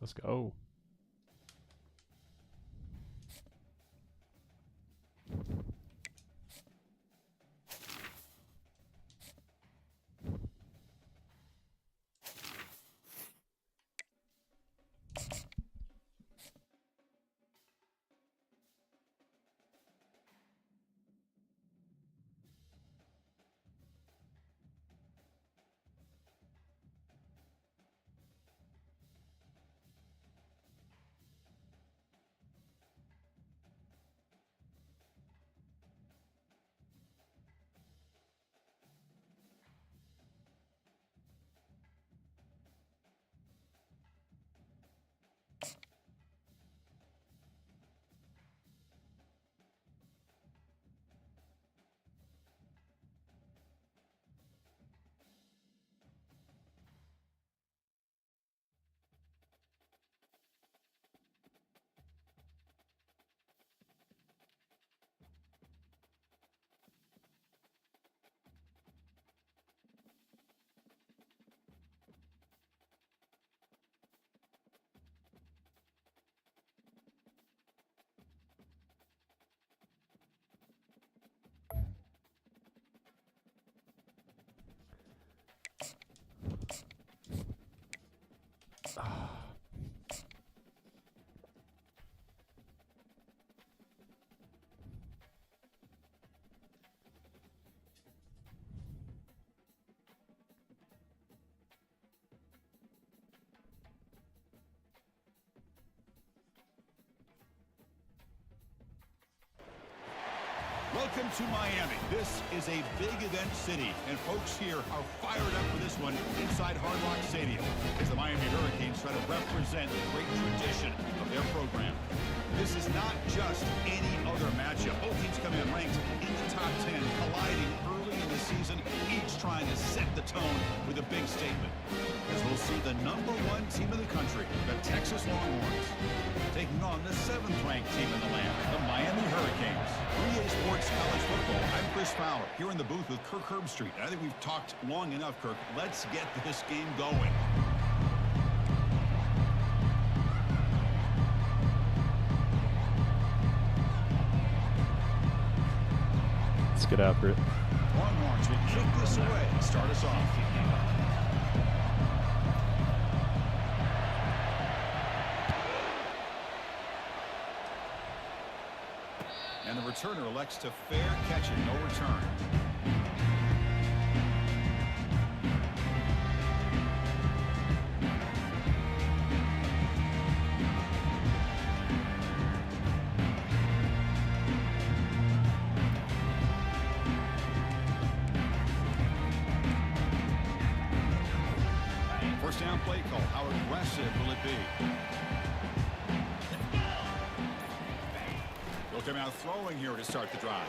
Let's go. Welcome to Miami. This is a big event city, and folks here are fired up for this one inside Hard Rock Stadium as the Miami Hurricanes try to represent the great tradition of their program. This is not just any other matchup. Both teams come in ranked in the top 10, colliding early in the season, each trying to set the tone with a big statement. As we'll see the #1 team in the country, the Texas Longhorns, taking on the 7th-ranked team in the land, the Miami Hurricanes. 3A Sports College Football. I'm Chris Fowler, here in the booth with Kirk Herbstreit. I think we've talked long enough, Kirk. Let's get this game going. Let's get after it. Longhorns will kick this away and start us off. And the returner elects to fair catch it, no return. First down play call. How aggressive will it be? They'll come out throwing here to start the drive.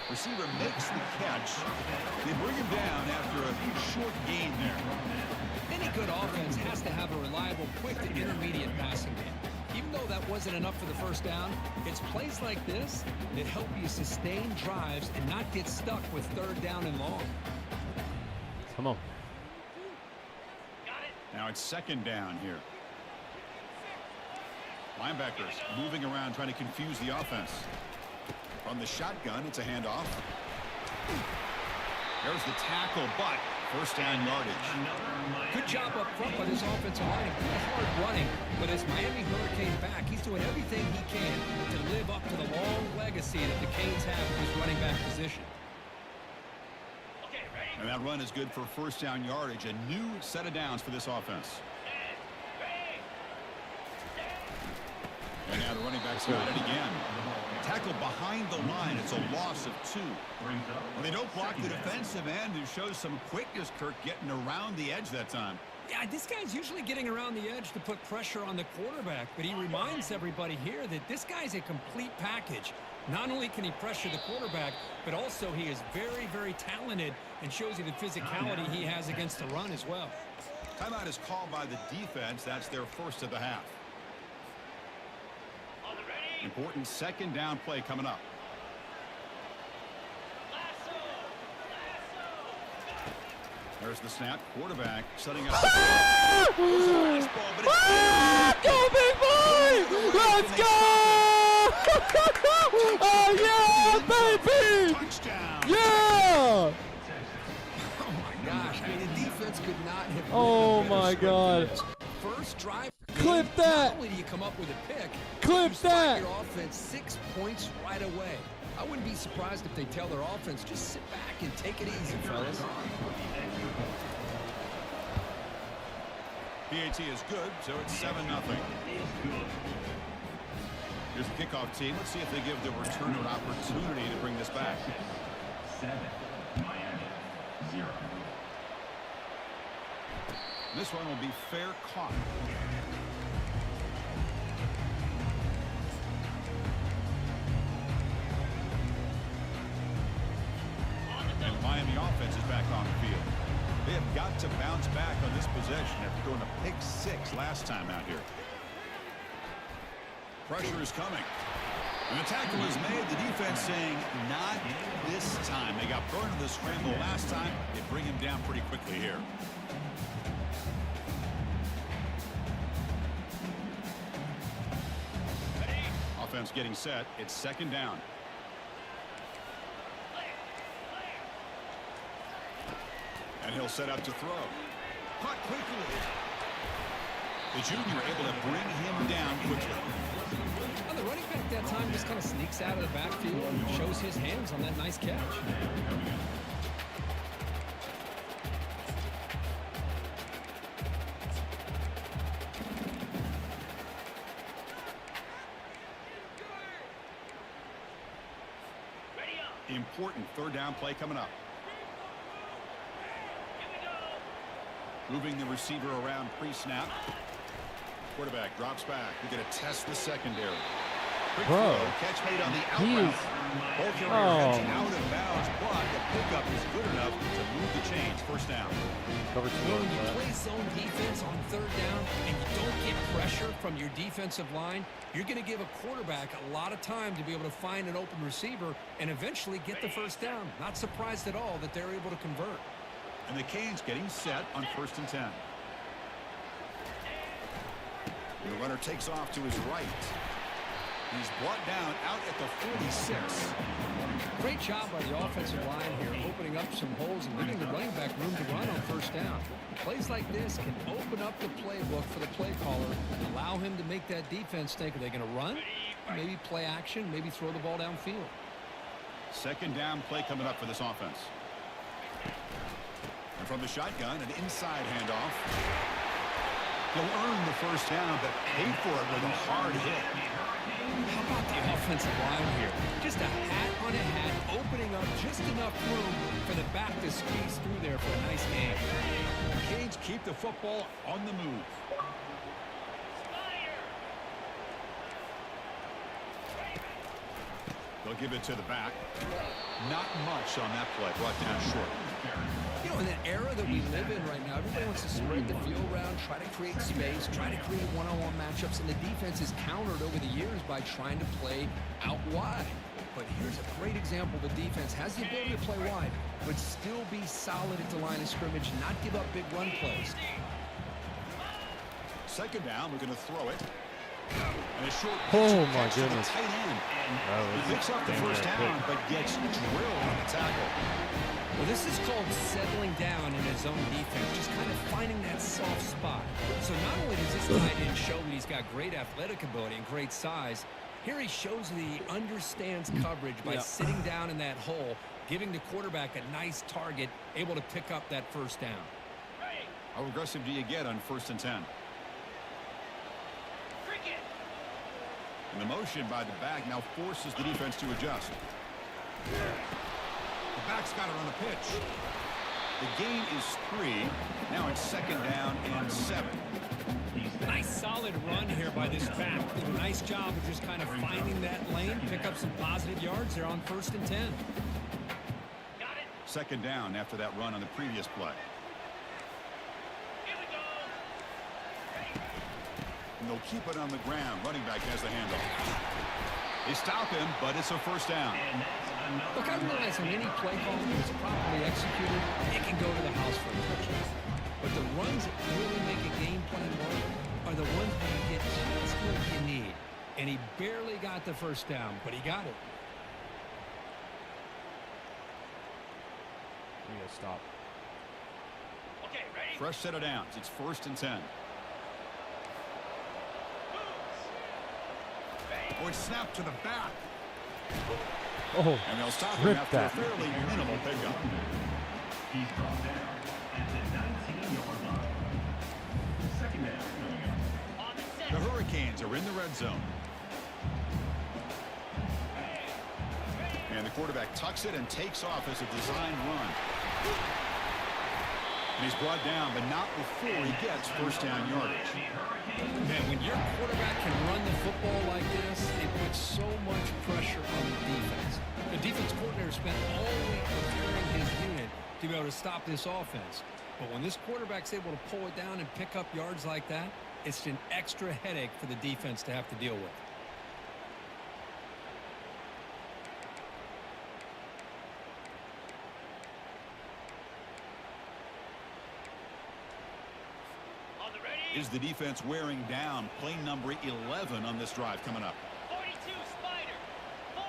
Receiver makes the catch. They bring him down after a short gain there. Any good offense has to have a reliable, quick to intermediate passing game. Even though that wasn't enough for the first down, it's plays like this that help you sustain drives and not get stuck with 3rd down and long. Come on. Now it's 2nd down here. Linebackers moving around, trying to confuse the offense. From the shotgun, it's a handoff. There's the tackle, but first down yardage. Good job up front by this offensive line. Good hard running, but as Miami Hurricane back, he's doing everything he can to live up to the long legacy that the Canes have with his running back position. And that run is good for first down yardage. A new set of downs for this offense. And now the running back's got it again. Tackle behind the line. It's a loss of 2. Well, they don't block the defensive end, who shows some quickness, Kirk, getting around the edge that time. Yeah, this guy's usually getting around the edge to put pressure on the quarterback, but he reminds everybody here that this guy's a complete package. Not only can he pressure the quarterback, but also he is very, very talented and shows you the physicality he has against the run as well. Timeout is called by the defense. That's their first of the half. Important 2nd down play coming up. There's the snap. Quarterback setting up. Go, big boy! Let's go! Oh, yeah, baby! Touchdown. Yeah! Oh, my gosh. I mean, the defense could not have... Oh, my God. First drive. Clip that. Not only do you come up with a pick, Clip you start that. your offense 6 points right away. I wouldn't be surprised if they tell their offense, just sit back and take it easy, fellas. PAT is good, so it's 7-0. Here's the kickoff team. Let's see if they give the returner an opportunity to bring this back. 7, Miami, 0. This one will be fair caught. And the Miami offense is back on the field. They have got to bounce back on this possession after throwing a pick 6 last time out here. Pressure is coming. And the tackle is made. The defense saying, not this time. They got burned in the scramble last time. They bring him down pretty quickly here. Offense getting set. It's 2nd down. And he'll set up to throw. Caught quickly. The junior able to bring him down quickly. Well, the running back that time just kind of sneaks out of the backfield and shows his hands on that nice catch. Important 3rd down play coming up. Moving the receiver around pre-snap. Quarterback drops back. We're going to test the secondary. Quick Bro, throw, catch made on the out he route. is- Ball carrier Oh. heads out of bounds, but the pickup is good enough to move the chains. 1st down. Cover 2 When on you that. play zone defense on 3rd down and you don't get pressure from your defensive line, you're going to give a quarterback a lot of time to be able to find an open receiver and eventually get the 1st down. Not surprised at all that they're able to convert. And the Canes getting set on 1st and 10. The runner takes off to his right. He's brought down out at the 46. Great job by the offensive line here, opening up some holes and giving the running back room to run on 1st down. Plays like this can open up the playbook for the play caller and allow him to make that defense think, are they going to run? Maybe play action, maybe throw the ball downfield. 2nd down play coming up for this offense. And from the shotgun, an inside handoff. He'll earn the 1st down, but pay for it with a hard hit. How about the offensive line here? Just a hat on a hat, opening up just enough room for the back to squeeze through there for a nice game. The Canes keep the football on the move. They'll give it to the back. Not much on that play, brought down short. You know, in the era that we live in right now, everybody wants to spread the field around, try to create space, try to create one-on-one matchups, and the defense is countered over the years by trying to play out wide. But here's a great example. The defense has the ability to play wide, but still be solid at the line of scrimmage, not give up big run plays. 2nd down, we're going to throw it. And a short Oh, my catch to the goodness. tight end. That was He picks up the damn 1st near down, pick. but gets drilled on the tackle. Well, this is called settling down in his own defense, just kind of finding that soft spot. So not only does this tight end show that he's got great athletic ability and great size, here he shows that he understands coverage by sitting down in that hole, giving the quarterback a nice target, able to pick up that 1st down. How aggressive do you get on 1st and 10? And the motion by the back now forces the defense to adjust. The back's got it on the pitch. The gain is 3. Now it's 2nd down and 7. Nice solid run here by this back. Did a nice job of just kind of finding that lane, pick up some positive yards there on 1st and 10. 2nd down after that run on the previous play. And they'll keep it on the ground. Running back has the handoff. They stop him, but it's a first down. Look, I realize in any play call that's properly executed, it can go to the house for a touchdown. But the runs that really make a game plan work are the ones where you get just what you need. And he barely got the first down, but he got it. We gotta stop. Okay, ready? Fresh set of downs. It's 1st and 10. Boy, snap to the back. Oh, And they'll stop him rip after that. a fairly minimal pickup. He's brought down at the 19-yard line. Second down coming up. On the set. The Hurricanes are in the red zone. And the quarterback tucks it and takes off as a design run. And he's brought down, but not before he gets first down yardage. Man, when your quarterback can run the football like this, it puts so much pressure on the defense. The defense coordinator spent all week preparing his unit to be able to stop this offense. But when this quarterback's able to pull it down and pick up yards like that, it's an extra headache for the defense to have to deal with. On the ready? Is the defense wearing down play number 11 on this drive coming up? 42 Spider. 4-2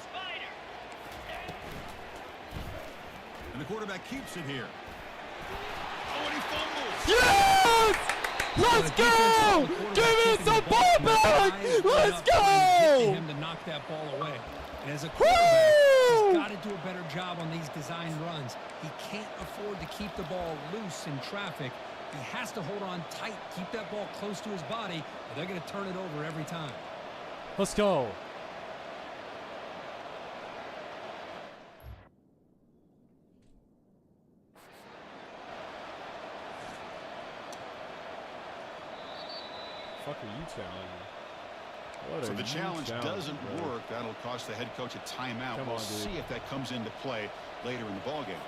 Spider. And the quarterback keeps it here. Oh, and he fumbles. Yes! Let's go! Give us the ball back! Let's go! Him to knock that ball away. And as a quarterback, he's got to do a better job on these design runs. He can't afford to keep the ball loose in traffic. He has to hold on tight, keep that ball close to his body, or they're going to turn it over every time. Let's go. Fuck are you telling me? What So are the you challenge telling doesn't me, bro? work. That'll cost the head coach a timeout. Come We'll on, dude. see if that comes into play later in the ballgame.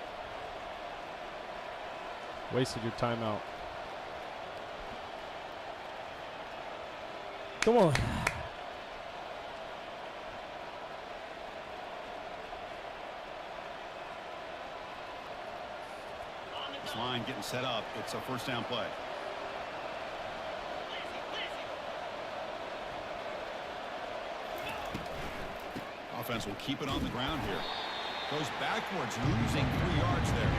Wasted your timeout. Come on. This line getting set up. It's a first down play. Offense will keep it on the ground here. Goes backwards, losing 3 yards there.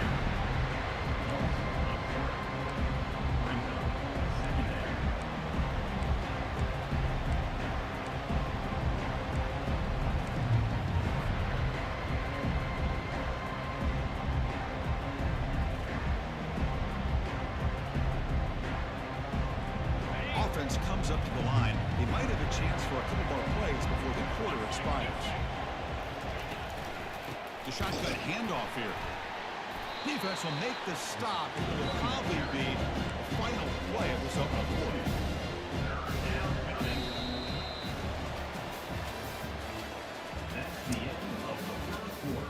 Offense comes up to the line. They might have a chance for a couple more plays before the quarter expires. The shotgun handoff here. Defense will make the stop. It will probably be the final play of this opening quarter. That's the end of the first quarter.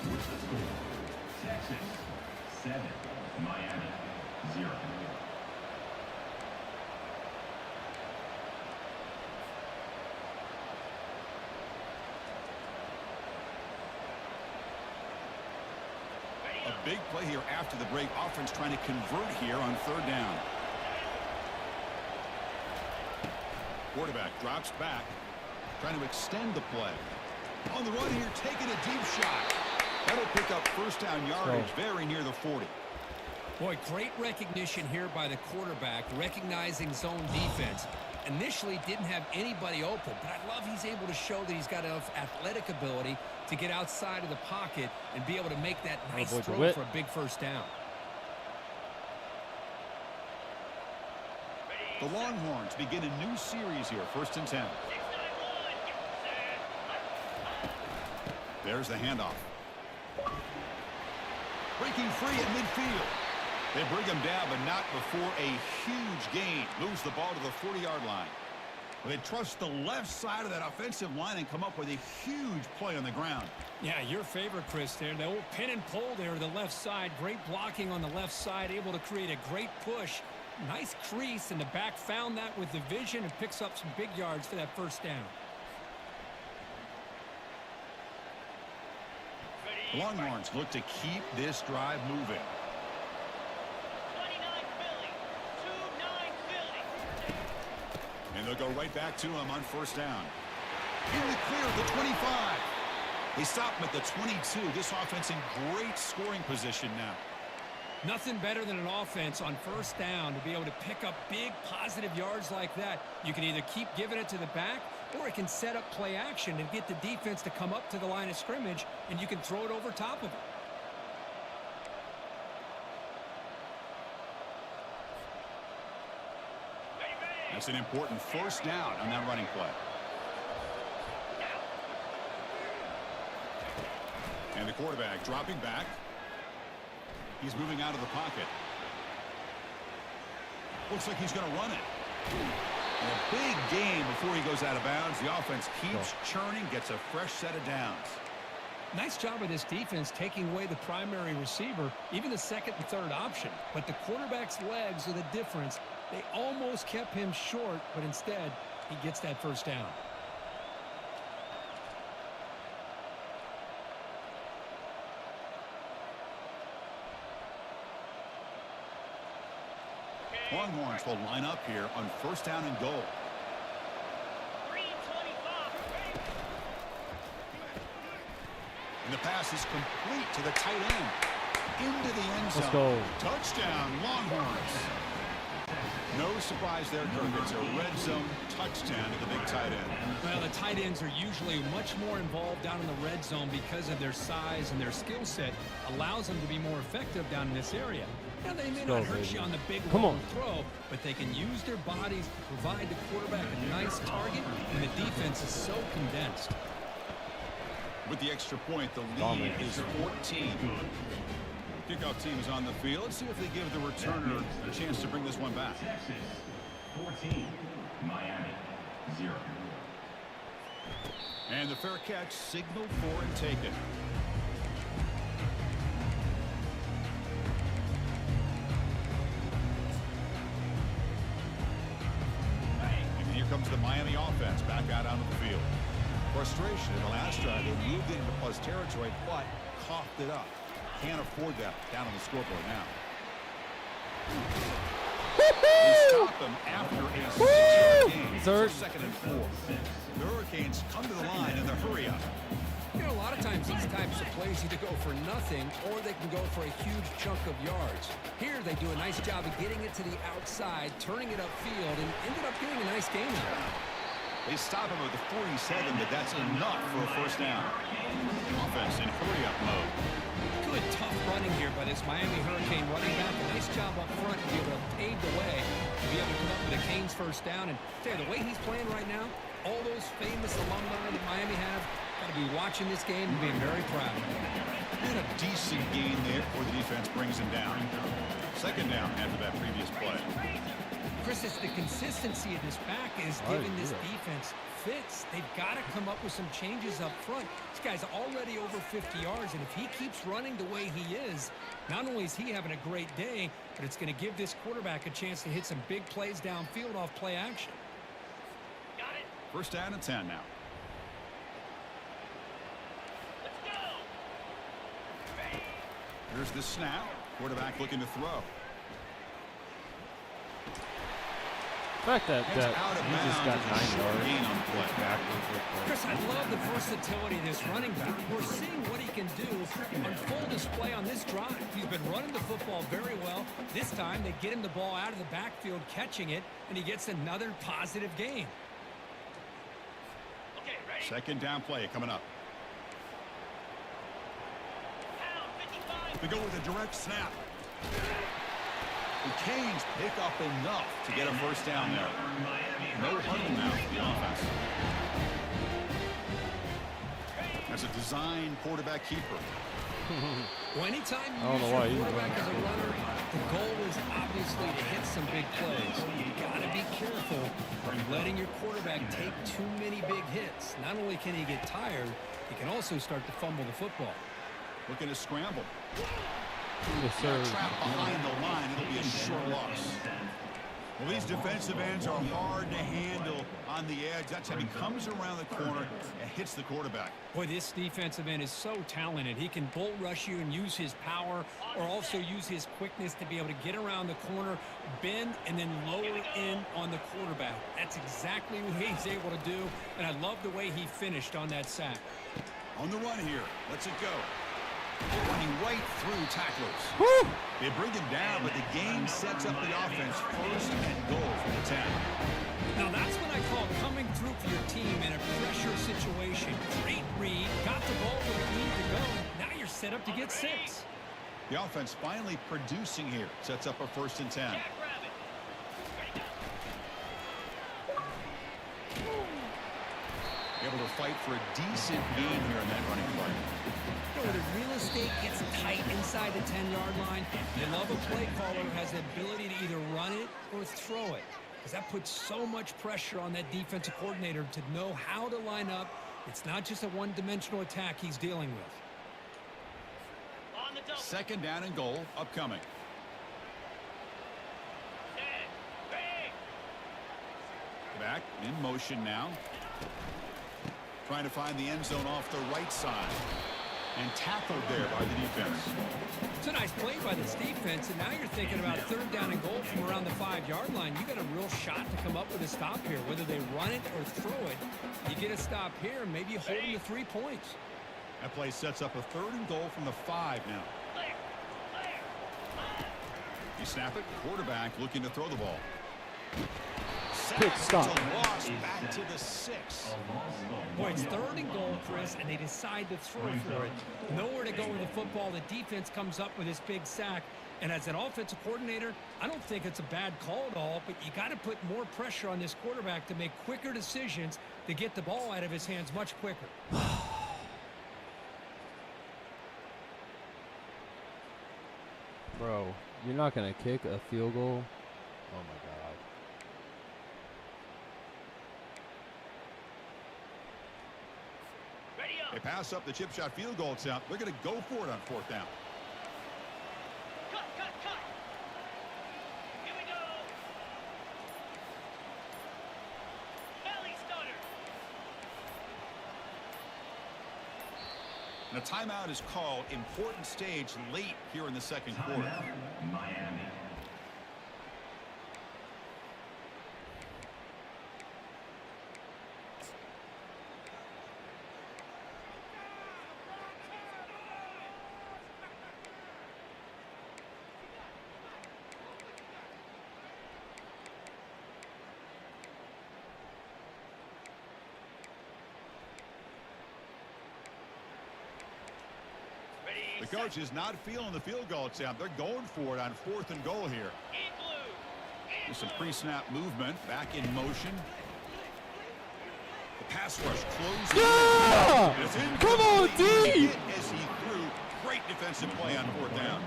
With the score, Texas 7, Miami 0. A big play here after the break. Offense trying to convert here on 3rd down. Quarterback drops back, trying to extend the play. On the run here, taking a deep shot. That'll pick up first down yardage very near the 40. Boy, great recognition here by the quarterback, recognizing zone defense. Initially didn't have anybody open, but I love he's able to show that he's got enough athletic ability to get outside of the pocket and be able to make that nice throw for a big first down. The Longhorns begin a new series here, 1st and 10. There's the handoff. Breaking free at midfield. They bring him down, but not before a huge gain. Moves the ball to the 40-yard line. They trust the left side of that offensive line and come up with a huge play on the ground. Yeah, your favorite, Chris, there. The old pin and pull there to the left side. Great blocking on the left side, able to create a great push. Nice crease, and the back found that with the vision and picks up some big yards for that first down. Longhorns look to keep this drive moving. 29 Philly. 2-9 Philly. And they'll go right back to him on first down. In the clear at the 25. They stop him at the 22. This offense in great scoring position now. Nothing better than an offense on first down to be able to pick up big positive yards like that. You can either keep giving it to the back, or it can set up play action and get the defense to come up to the line of scrimmage, and you can throw it over top of it. That's an important first down on that running play. And the quarterback dropping back. He's moving out of the pocket. Looks like he's going to run it. And a big game before he goes out of bounds. The offense keeps churning, gets a fresh set of downs. Nice job of this defense taking away the primary receiver, even the second and third option. But the quarterback's legs are the difference. They almost kept him short, but instead, he gets that first down. Longhorns will line up here on first down and goal. 3:25. And the pass is complete to the tight end. Into the end zone. Let's go. Touchdown, Longhorns. No surprise there, Kirk. It's a red zone touchdown to the big tight end. Well, the tight ends are usually much more involved down in the red zone because of their size, and their skill set allows them to be more effective down in this area. Now, they may not hurt you on the big long throw, but they can use their bodies to provide the quarterback a nice target, and the defense is so condensed. With the extra point, the lead is 14. Kickoff team is on the field. Let's see if they give the returner a chance to bring this one back. Texas 14, Miami 0. And the fair catch signaled for and taken. And here comes the Miami offense back out onto the field. Frustration in the last drive. They moved into plus territory, but coughed it up. Can't afford that down on the scoreboard now. They stop them after a 6-yard gain. Third. So 2nd and 4. The Hurricanes come to the line in the hurry up. You know, a lot of times these types of plays either go for nothing or they can go for a huge chunk of yards. Here they do a nice job of getting it to the outside, turning it upfield, and ended up getting a nice game out of it. They stop him at the 47, but that's enough for a first down. Offense in hurry-up mode. Good tough running here by this Miami Hurricane running back. A nice job up front to be able to pave the way to be able to come up with a Canes first down. And tell you, the way he's playing right now, all those famous alumni that Miami have got to be watching this game and being very proud. And a decent gain there before the defense brings him down. 2nd down after that previous play. Chris, it's the consistency of this back is giving this defense fits. They've got to come up with some changes up front. This guy's already over 50 yards, and if he keeps running the way he is, not only is he having a great day, but it's going to give this quarterback a chance to hit some big plays downfield off play action. Got it. First down and 10 now. Let's go. Here's the snap. Quarterback looking to throw. The fact that he just got 9 yards. Gain on play. Chris, I love the versatility of this running back. We're seeing what he can do on full display on this drive. He's been running the football very well. This time, they get him the ball out of the backfield, catching it, and he gets another positive gain. Okay, ready? 2nd down play coming up. Pound 55. They go with a direct snap. The Canes pick up enough to get a first down there. No huddle now for the offense. That's a design quarterback keeper. Well, anytime you I don't use know why your he's quarterback as a running. runner, the goal is obviously to hit some big plays. You got to be careful from letting your quarterback take too many big hits. Not only can he get tired, he can also start to fumble the football. Looking to scramble. Yes, sir. Trapped behind the line. It'll be a short loss. Well, these defensive ends are hard to handle on the edge. That time he comes around the corner and hits the quarterback. Boy, this defensive end is so talented. He can bull rush you and use his power, or also use his quickness to be able to get around the corner, bend, and then lower in on the quarterback. That's exactly what he's able to do, and I love the way he finished on that sack. On the run here. Let's it go. Running right through tacklers. Woo! They bring him down, but the game sets up the offense first and goal from the 10. Now that's what I call coming through for your team in a pressure situation. Great read, got the ball where it needed to go. Now you're set up to get 6. The offense finally producing here. Sets up a 1st and 10. Jack Rabbit. Ready, go. Able to fight for a decent gain here in that running play. Where the real estate gets tight inside the 10-yard line, you love a play caller who has the ability to either run it or throw it, because that puts so much pressure on that defensive coordinator to know how to line up. It's not just a one-dimensional attack he's dealing with. On the double. 2nd down and goal upcoming. Set. Bang. Back in motion now. Trying to find the end zone off the right side. And tackled there by the defense. It's a nice play by this defense, and now you're thinking about 3rd down and goal from around the 5-yard line. You got a real shot to come up with a stop here. Whether they run it or throw it, you get a stop here and maybe you hold them to 3 points. That play sets up a 3rd and goal from the 5 now. Clear. Clear. You snap it. Quarterback looking to throw the ball. Quick stop. It's a loss back to the 6. Boy, it's 3rd and goal, Chris, and they decide to throw for it. Nowhere to go with the football. The defense comes up with this big sack. And as an offensive coordinator, I don't think it's a bad call at all, but you got to put more pressure on this quarterback to make quicker decisions to get the ball out of his hands much quicker. Bro, you're not going to kick a field goal? Oh, my God. Ready up. They pass up the chip shot field goal attempt. They're going to go for it on 4th down. Cut, cut, cut. Here we go. Belly stunner. And a timeout is called. Important stage late here in the 2nd quarter. Timeout, Miami. Ready. The coach is not feeling the field goal attempt. They're going for it on 4th and goal here. In blue. There's some pre-snap movement. Back in motion. The pass rush closes. Yeah! It's incomplete. Come on, D! Hit as he threw. Great defensive play on 4th down.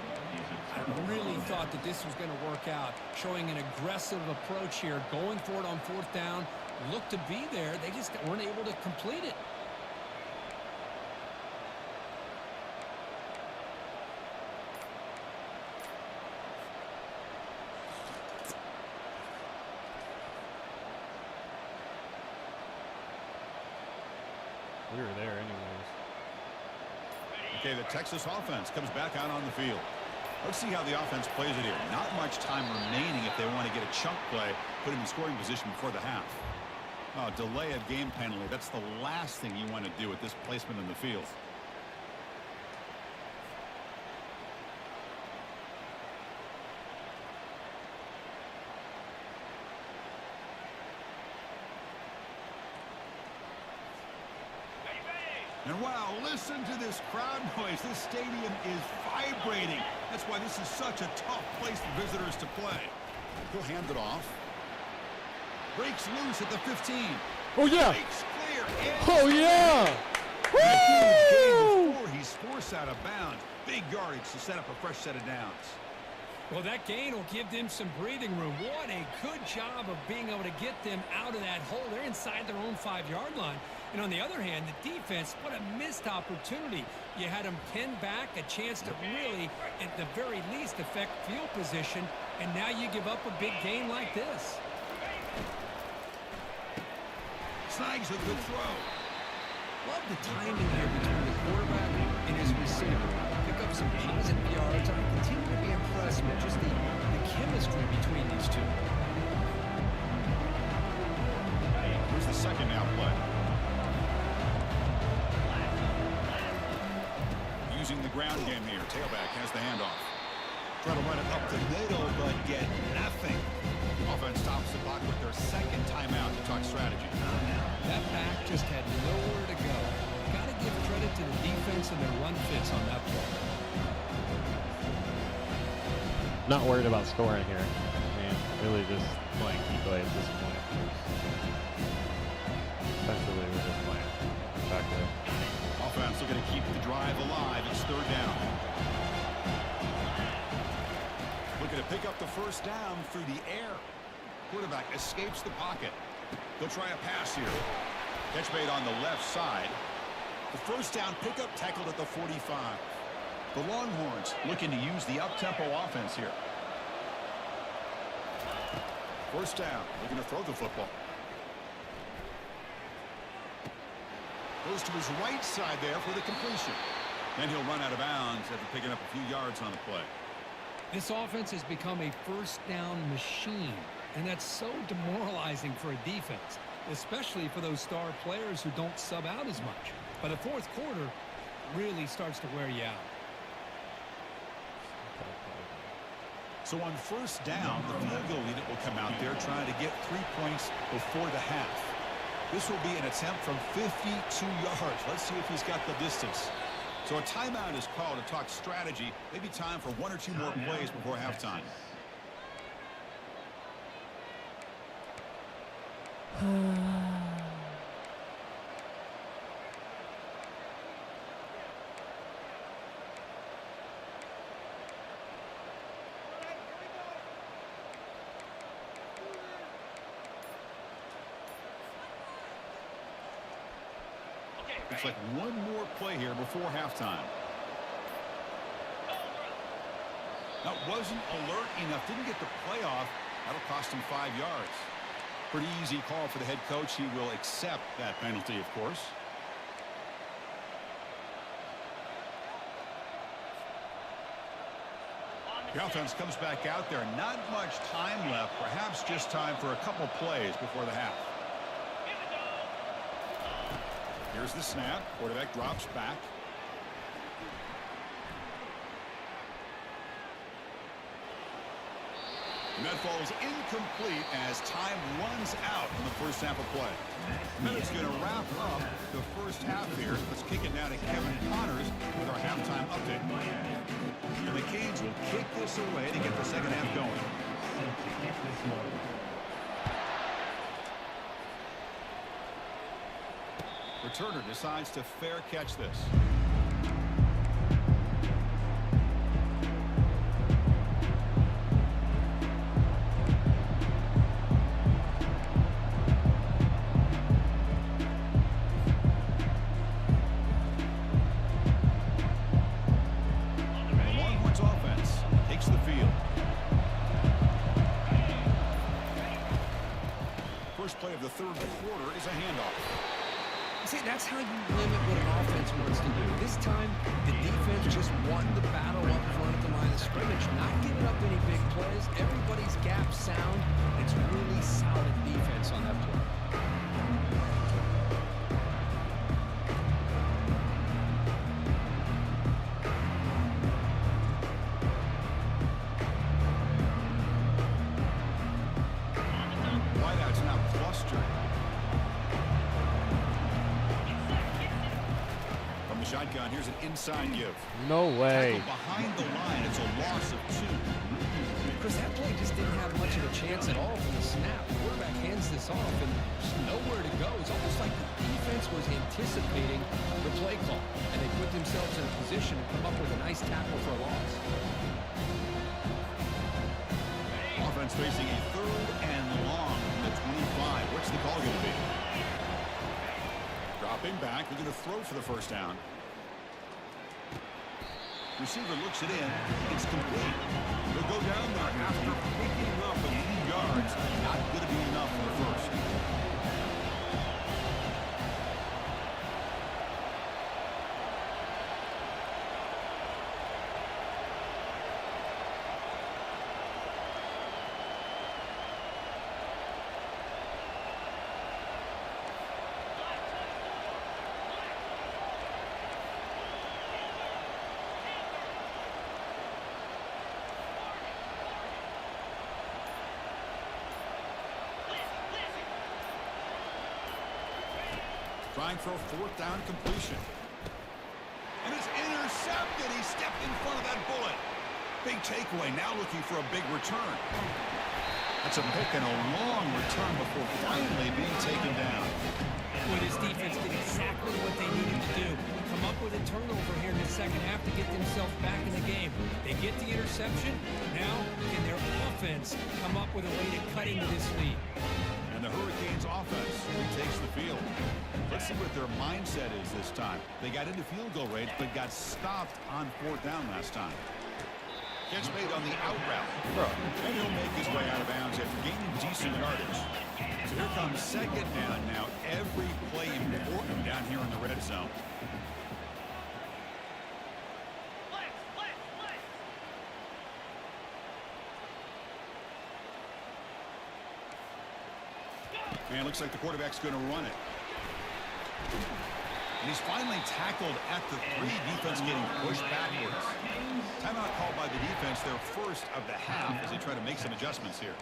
I really thought that this was going to work out, showing an aggressive approach here, going for it on 4th down. Looked to be there. They just weren't able to complete it. We were there anyways. Okay, the Texas offense comes back out on the field. Let's see how the offense plays it here. Not much time remaining if they want to get a chunk play, put him in scoring position before the half. Delay of game penalty. That's the last thing you want to do with this placement in the field. Ready, ready. And wow, listen to this crowd noise. This stadium is vibrating. That's why this is such a tough place for visitors to play. He'll hand it off. Breaks loose at the 15. Oh, yeah. Breaks clear. Oh, yeah. Woo! Before he's forced out of bounds. Big yardage to set up a fresh set of downs. Well, that gain will give them some breathing room. What a good job of being able to get them out of that hole. They're inside their own 5-yard line. And on the other hand, the defense, what a missed opportunity. You had them pinned back, a chance to really, at the very least, affect field position. And now you give up a big gain like this. Snags a good throw. Love the timing here between the quarterback and his receiver. Pick up some positive yards. I continue to be impressed with just the chemistry between these two. Here's the second down play. Using the ground game here. Tailback has the handoff. Try to run it up the middle, but get nothing. Offense stops the clock with their second timeout to talk strategy. That back just had nowhere to go. Got to give credit to the defense and their run fits on that play. Not worried about scoring here. I mean, really just playing keep away at this point. Essentially, we're just playing back there. Offense looking to keep the drive alive. It's third down. Looking to pick up the first down through the air. Quarterback escapes the pocket. They'll try a pass here. Catch made on the left side. The first down pickup tackled at the 45. The Longhorns looking to use the up-tempo offense here. First down. Looking to throw the football. Goes to his right side there for the completion. Then he'll run out of bounds after picking up a few yards on the play. This offense has become a first down machine, and that's so demoralizing for a defense, especially for those star players who don't sub out as much. By the fourth quarter, really starts to wear you out. So on first down, the field goal unit will come out there trying to get 3 points before the half. This will be an attempt from 52 yards. Let's see if he's got the distance. So a timeout is called to talk strategy. Maybe time for 1 or 2 more plays before halftime. Looks like one more play here before halftime. That wasn't alert enough. Didn't get the play off. That'll cost him 5 yards. Pretty easy call for the head coach. He will accept that penalty, of course. The offense comes back out there. Not much time left. Perhaps just time for a couple plays before the half. Here's the snap. Quarterback drops back. And that falls incomplete as time runs out in the first half of play. Minute's going to wrap up the first half here. Let's kick it down to Kevin Connors with our halftime update. And the Canes will kick this away to get the second half going. Returner decides to fair catch this. The Longhorns offense takes the field. First play of the third quarter is a handoff. See, that's how you limit what an offense wants to do. This time, the defense just won the battle up front at the line of scrimmage, not giving up any big plays. Everybody's gap sound. It's really solid defense on that play. Wideout's now clustered. From the shotgun, here's an inside give. No way. Tackle behind the line. It's a loss of 2. Chris, that play just didn't have much of a chance at all from the snap. The quarterback hands this off and just nowhere to go. It's almost like the defense was anticipating the play call, and they put themselves in a position to come up with a nice tackle for a loss. Offense facing a third and long from the 25. What's the call going to be? Dropping back. We're going to throw for the first down. Receiver looks it in. It's complete. They'll go down there after picking up a few yards. Not going to be enough for the first. Trying for a fourth down completion. And it's intercepted. He stepped in front of that bullet. Big takeaway. Now looking for a big return. That's a pick and a long return before finally being taken down. Well, this defense did exactly what they needed to do. Come up with a turnover here in the second half to get themselves back in the game. They get the interception. Now, can their offense come up with a way to cut into this lead? And the Hurricanes offense retakes the field. Let's see what their mindset is this time. They got into field goal range, but got stopped on fourth down last time. Catch made on the out route. And he'll make his way out of bounds after gaining decent yardage. So here comes second down now. Every play important down here in the red zone. And it looks like the quarterback's going to run it. And he's finally tackled at the 3. Defense getting pushed backwards. Timeout called by the defense, their first of the half, as they try to make some adjustments here.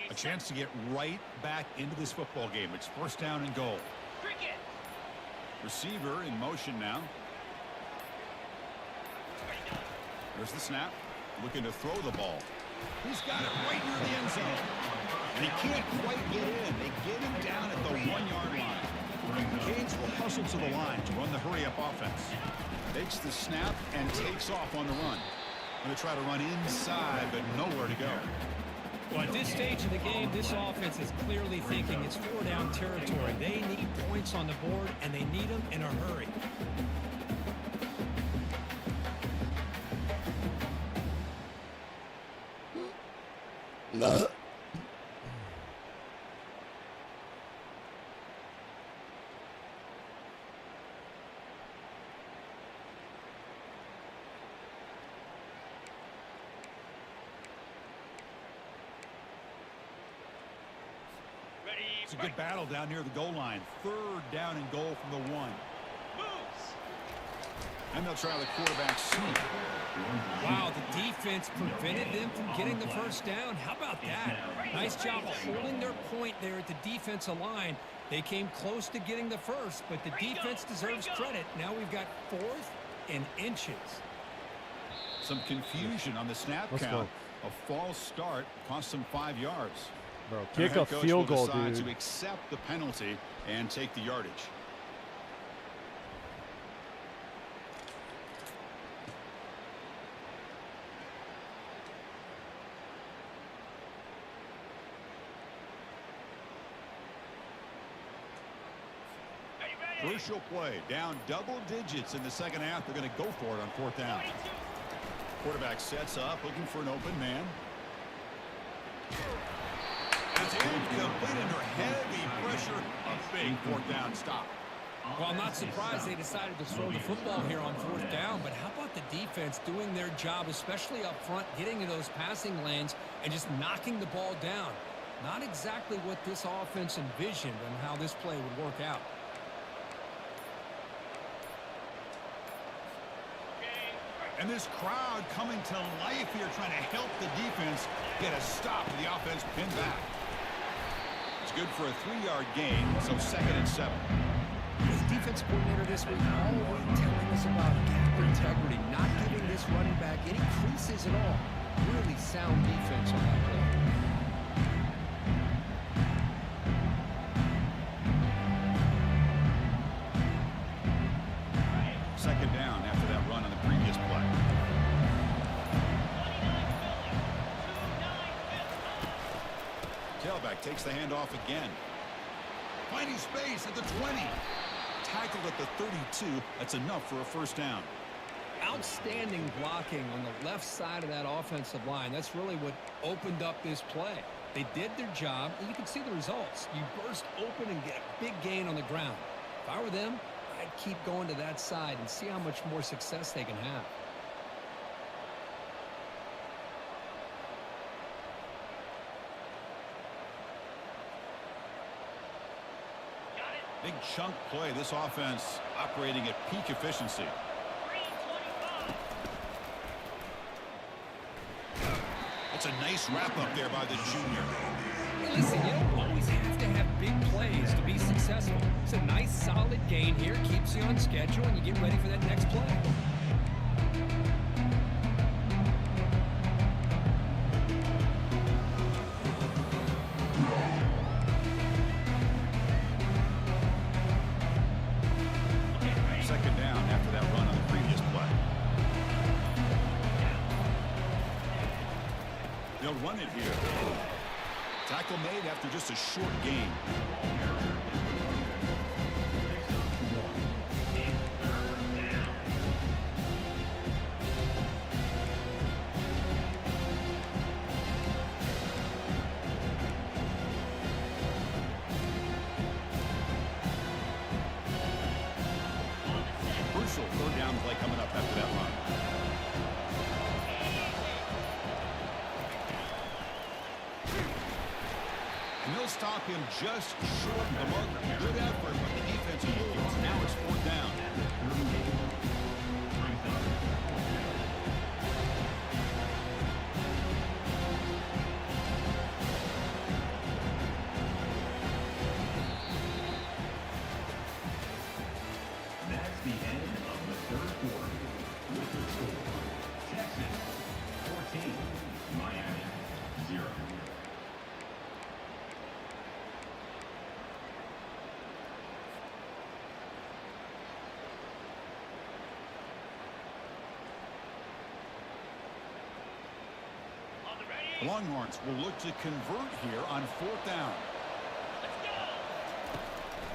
A chance to get right back into this football game. It's first down and goal. Cricket. Receiver in motion now. There's the snap. Looking to throw the ball. He's got it right near the end zone. And he can't quite get in. They get him down at the 1-yard line. The Canes will hustle to the line to run the hurry-up offense. Takes the snap and takes off on the run. Going to try to run inside, but nowhere to go. Well, at this stage of the game, this offense is clearly thinking it's 4-down territory. They need points on the board, and they need them in a hurry. It's a good battle down near the goal line. Third down and goal from the 1. And they'll try the quarterback sneak. Wow, the defense prevented them from getting the first down. How about that? Nice job of holding their point there at the defensive line. They came close to getting the first, but the defense deserves credit. Now we've got 4th and inches. Some confusion on the snap count. A false start cost them 5 yards. Bro, kick a field goal, dude. To accept the penalty and take the yardage. Crucial play. Down double digits in the second half. They're going to go for it on fourth down. Quarterback sets up, looking for an open man. It's incomplete under heavy pressure. A big fourth down stop. Well, I'm not surprised they decided to throw the football here on fourth down, but how about the defense doing their job, especially up front, getting to those passing lanes and just knocking the ball down? Not exactly what this offense envisioned and how this play would work out. And this crowd coming to life here, trying to help the defense get a stop with the offense pinned back. It's good for a 3-yard gain, so 2nd and 7. This defense coordinator this week always telling us about gap integrity, not giving this running back any creases at all. Really sound defense on that play. Second down after that run on the previous play. Tailback takes the handoff again. Finding space at the 20. Tackled at the 32. That's enough for a first down. Outstanding blocking on the left side of that offensive line. That's really what opened up this play. They did their job, and you can see the results. You burst open and get a big gain on the ground. If I were them, I'd keep going to that side and see how much more success they can have. Big chunk play. This offense operating at peak efficiency. 325. That's a nice wrap up there by the junior. Hey, listen, you don't always have to have big plays to be successful. It's a nice, solid gain here. Keeps you on schedule, and you get ready for that next play. Second down after that run on the previous play. They'll run it here. Tackle made after just a short gain. Crucial third down play coming up after that run. And they'll stop him just short of the marker. Good effort from the defensive units. Now it's fourth down. That's the end of the third quarter. With the score, Texas 14, Miami 0. On the ready. The Longhorns will look to convert here on fourth down. Let's go.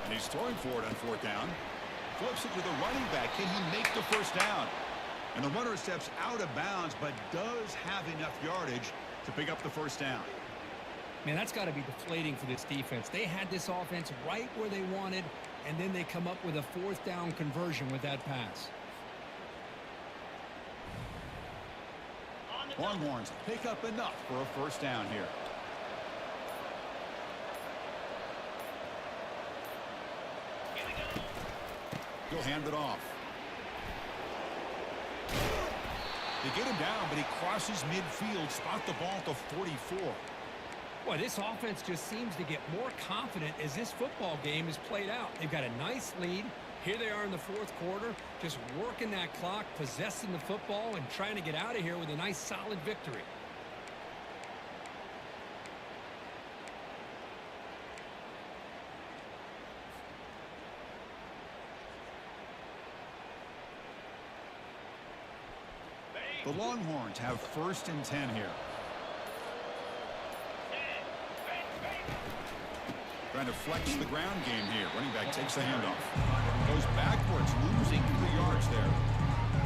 And he's throwing for it on fourth down. Flips it to the running back. Can he make the first down? And the runner steps out of bounds, but does have enough yardage to pick up the first down. Man, that's got to be deflating for this defense. They had this offense right where they wanted, and then they come up with a fourth down conversion with that pass. On the double. Longhorns pick up enough for a first down here. Here we go. He'll hand it off. They get him down, but he crosses midfield, spot the ball at the 44. Boy, this offense just seems to get more confident as this football game is played out. They've got a nice lead. Here they are in the fourth quarter, just working that clock, possessing the football, and trying to get out of here with a nice, solid victory. The Longhorns have first and 10 here. Trying to flex the ground game here. Running back takes the handoff. Goes backwards, losing 3 yards there.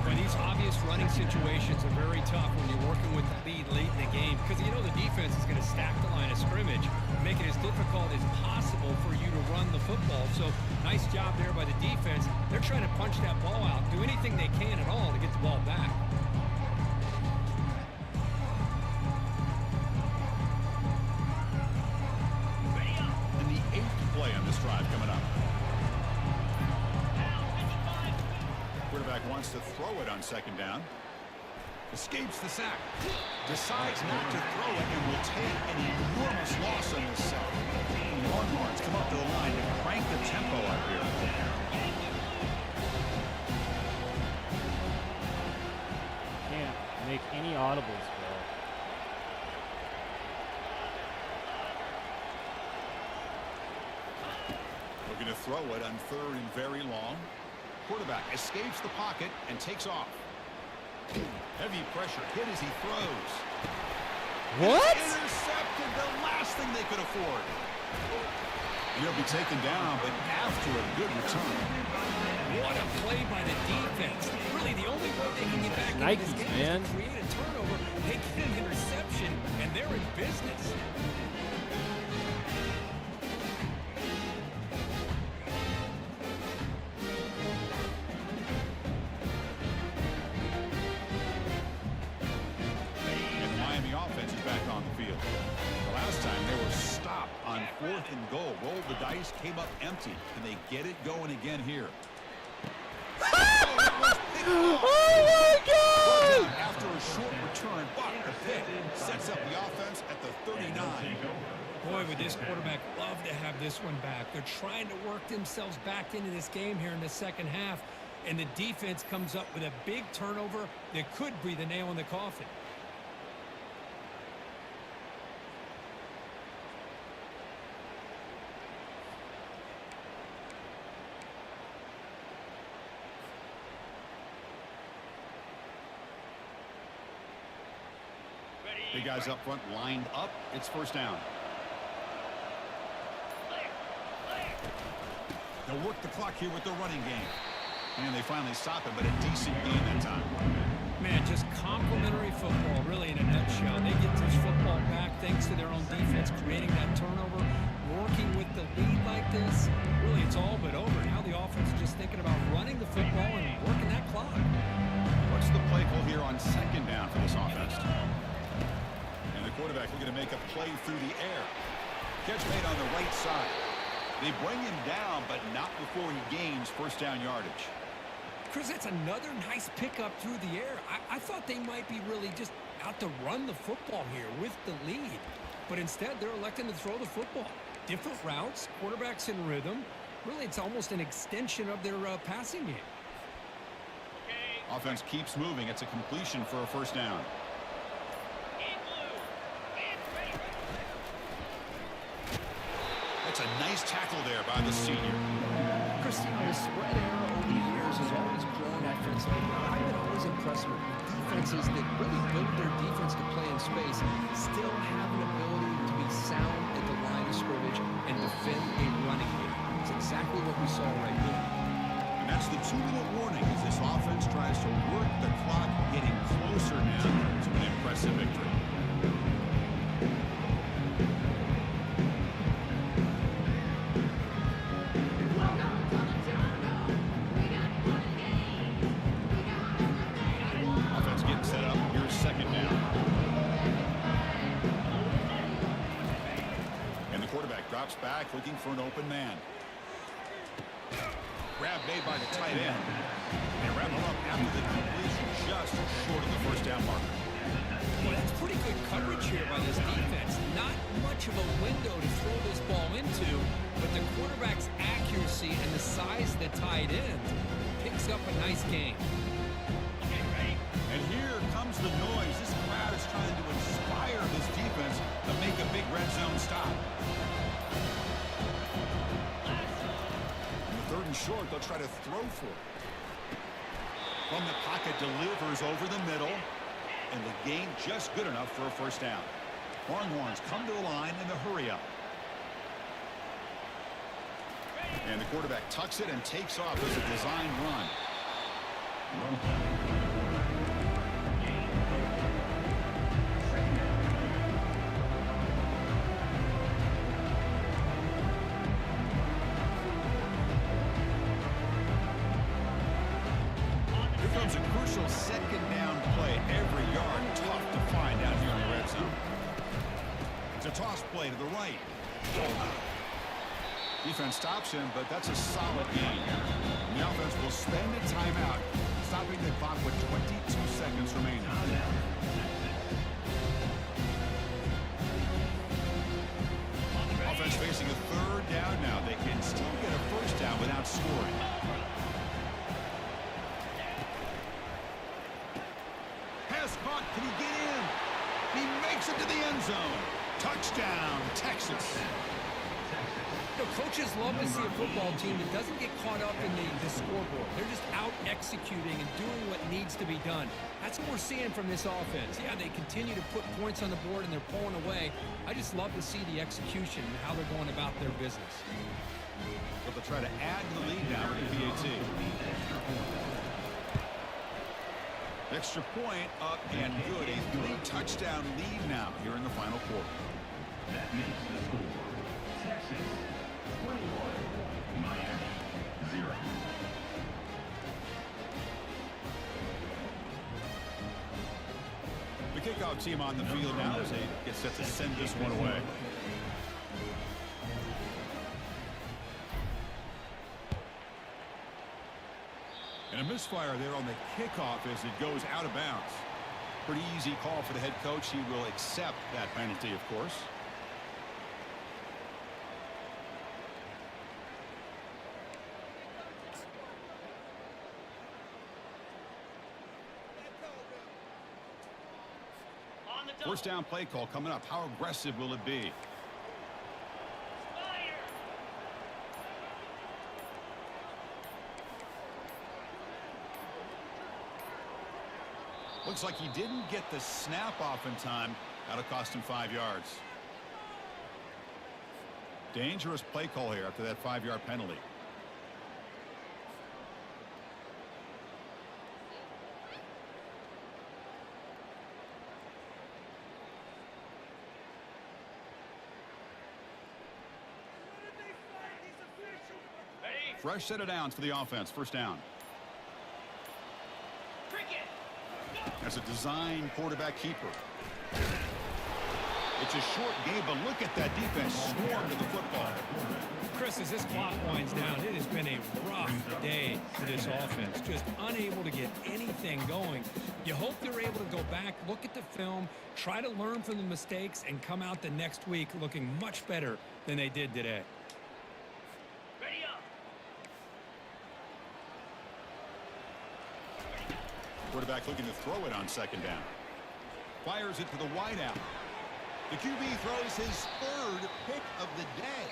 Well, these obvious running situations are very tough when you're working with the lead late in the game because you know the defense is going to stack the line of scrimmage, make it as difficult as possible for you to run the football. So nice job there by the defense. They're trying to punch that ball out, do anything they can at all to get the ball back. And the 8th play on this drive coming up. Quarterback wants to throw it on second down. Escapes the sack. Decides not to throw it and will take an enormous loss on this sack. The Longhorns come up to the line to crank the tempo up here. Can't make any audibles, bro. Looking to throw it on third and very long. Quarterback escapes the pocket and takes off. Heavy pressure hit as he throws. What? Intercepted, the last thing they could afford. He'll be taken down, but after a good return. What a play by the defense. Really, the only way they can get back into this Nikes, game man. is to create a turnover. They get an interception, and they're in business. And the Miami offense is back on the field. The last time they were stopped on 4th and goal. Rolled the dice, came up empty. Can they get it going again here? Oh my God! After a short return, but the pick sets up the offense at the 39. Boy, would this quarterback love to have this one back. They're trying to work themselves back into this game here in the second half, and the defense comes up with a big turnover that could be the nail in the coffin. The guys up front lined up. It's first down. They'll work the clock here with the running game. And they finally stop it, but a decent gain that time. Man, just complimentary football, really, in a nutshell. They get this football back thanks to their own defense, creating that turnover, working with the lead like this. Really, it's all but over. Now the offense is just thinking about running the football and working that clock. What's the play call here on second down for this offense? And the quarterback looking to make a play through the air. Catch made on the right side. They bring him down, but not before he gains first down yardage. Chris, that's another nice pickup through the air. I thought they might be really just out to run the football here with the lead. But instead, they're electing to throw the football. Different routes, quarterbacks in rhythm. Really, it's almost an extension of their passing game. Offense keeps moving. It's a completion for a first down. That's a nice tackle there by the senior. Christine, the spread era over the years has always grown offensively. I've been always impressed with defenses that really build their defense to play in space, still have an ability to be sound at the line of scrimmage and defend a running game. It's exactly what we saw right here. And that's the 2-minute warning as this offense tries to work the clock, getting closer now to an impressive victory. Offense getting set up. Here's second down. And the quarterback drops back looking for an open man. Grab made by the tight end. They wrap him up after the completion, just short of the first down marker. Well, that's pretty good coverage here by this defense. Not much of a window to throw this ball into, but the quarterback's accuracy and the size of the tight end picks up a nice gain. And here comes the noise. This crowd is trying to inspire this defense to make a big red zone stop. On the 3rd and short, they'll try to throw for it. From the pocket, delivers over the middle. And the gain just good enough for a first down. Longhorns come to the line in the hurry up. And the quarterback tucks it and takes off as a design run. Here comes a crucial second down play. Every yard tough to find out here in the red zone. It's a toss play to the right. Defense stops him, but that's a solid gain. And the offense will spend a timeout, stopping the clock with 22 seconds remaining. Offense facing a 3rd down now. They can still get a first down without scoring. Pass caught. Can he get in? He makes it to the end zone. Touchdown, Texas. Coaches love to see a football team that doesn't get caught up in the scoreboard. They're just out executing and doing what needs to be done. That's what we're seeing from this offense. Yeah, they continue to put points on the board and they're pulling away. I just love to see the execution and how they're going about their business. But they'll try to add to the lead now with the PAT. Extra point up and good. A 3-touchdown lead now here in the final quarter. That makes the score Texas 21, Miami 0. The kickoff team on the field now as they get set to send this one away. And a misfire there on the kickoff as it goes out of bounds. Pretty easy call for the head coach. He will accept that penalty, of course. On the double. First down play call coming up. How aggressive will it be? Fire. Looks like he didn't get the snap off in time. That'll cost him 5 yards. Dangerous play call here after that 5-yard penalty. Ready? Fresh set of downs for the offense. First down. Cricket. As a design quarterback keeper. It's a short game, but look at that defense swarm to the football. Chris, as this clock winds down, it has been a rough day for this offense. Just unable to get anything going. You hope they're able to go back, look at the film, try to learn from the mistakes, and come out the next week looking much better than they did today. Ready up. Quarterback looking to throw it on second down. Fires it to the wideout. The QB throws his third pick of the day.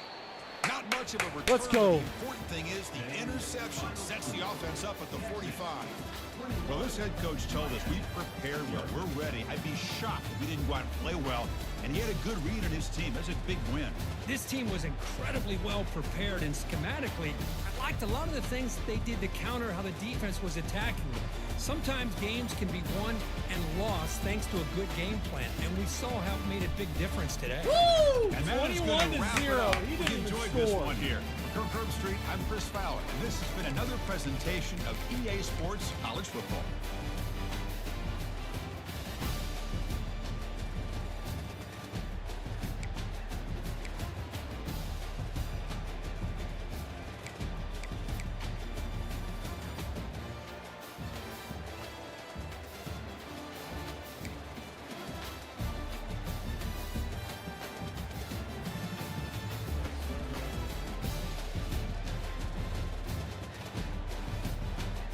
Not much of a return. Let's go. The important thing is the interception sets the offense up at the 45. Well, this head coach told us we've prepared well. We're ready. I'd be shocked if we didn't go out and play well. And he had a good read on his team. That's a big win. This team was incredibly well prepared, and schematically, I liked a lot of the things that they did to counter how the defense was attacking them. Sometimes games can be won and lost thanks to a good game plan, and we saw how it made a big difference today. Woo! And that is 21 gonna to wrap it 0. up. He We didn't even enjoyed this score. one here. From Kirk Street, I'm Chris Fowler, and this has been another presentation of EA Sports College Football.